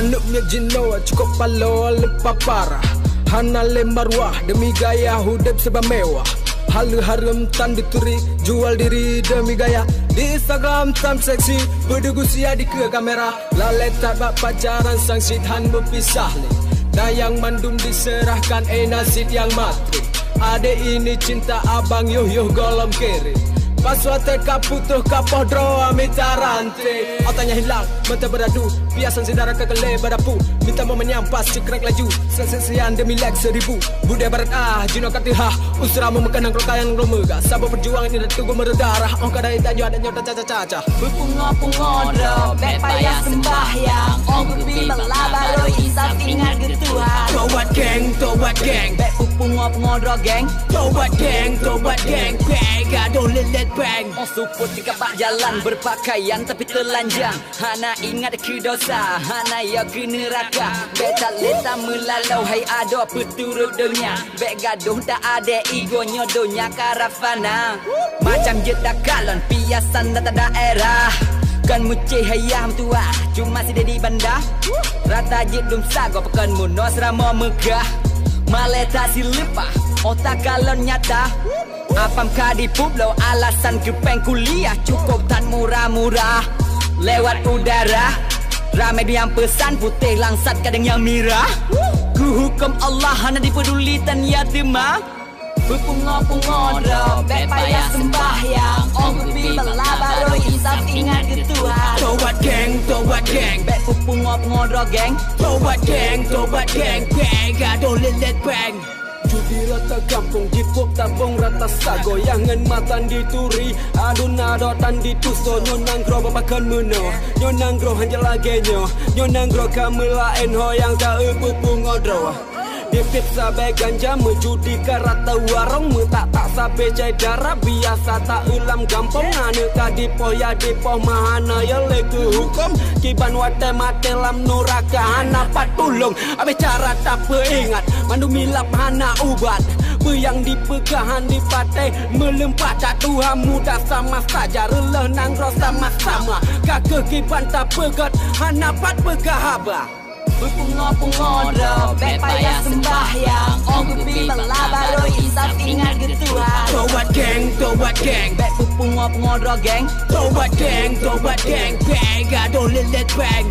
Anuknya jinoa cukup palo lepa parah. Hana le marwah demi gaya hidup serba mewah. Halu harum tan dituri jual diri demi gaya. Di Instagram tam seksi berdegusia di ke kamera. Lalai tak bak pacaran sang sidhan berpisah le. Dayang mandum diserahkan nasid yang mati. Adik ini cinta abang yuh golom kiri. Paswate kaputuh kapoh droa minta rantai. Otaknya hilang, mata beradu. Biasan sedara kekele berapu. Minta momen yang pas, cekrek laju. Sensasian demi leg 1000. Budaya barat jino katihah. Usramu mekenang rokayan romega. Sabar perjuangan ini tunggu meredarah. Kadai tanyo ada nyota caca-caca. Berpungo-pungo dro, bek payah sembahyang. Berbi melabalo isap ingat ke Tuhan. Tobat geng. Bek pungo-pungo dro geng. Tobat geng. Beg, aduh lilit bang. Support tiga bak jalan berpakaian tapi telanjang. Hana ingat ke dosa, hana ya ke neraka. Bek tak leta melalau, hai ado peturut dunia. Bek gaduh tak ada egonya dunia karavana. Macam jeda kalon piasan data daerah. Kan mucih hayam tua, cuma si di bandar. Rata jedum sago pekan munos ramo megah. Maleta si lepah, otak galon nyata. Apam kadi publo alasan kepeng kuliah. Cukup tan murah-murah lewat udara. Ramai yang pesan putih langsat kadang yang mirah. Ku hukum Allah hana dipeduli tan yatimah. Berpungo-pungo dro, bek payah sembahyang. Berbi melabalo isap ingat ke Tuhan. Tobat geng. Bek pungo-pungo dro geng. Tobat geng. Beg, aduh lilit bang. Judi rata kampung, jipuk tabung rata sago. Yangan matan dituri, adun adotan dituso. Nyonang gro babakan meno, nyonang gro hanjal lagenyo. Nyonang gro kamela enho yang tak pungo dro. Dipip sabe ganja menjudi ke rata warung. Tak sabe cai darah biasa tak ulam gampang. Ane tadi poya dipoh mahana ya leke hukum. Kiban wate mate lam nuraka hana patulung. Abe cara tak peringat mandu milap hana ubat. Yang dipegahan di patai melempah tak Tuhan muda sama saja. Releh nang roh sama-sama. Kakek kiban tak pegat hana pat pegahaba. Berpungo-pungo dro, bek payah sembahyang. Berbi melabalo isap ingat ke Tuhan. Tobat geng. Bek pungo-pungo dro geng. Tobat geng. Beg, aduh lilit bang.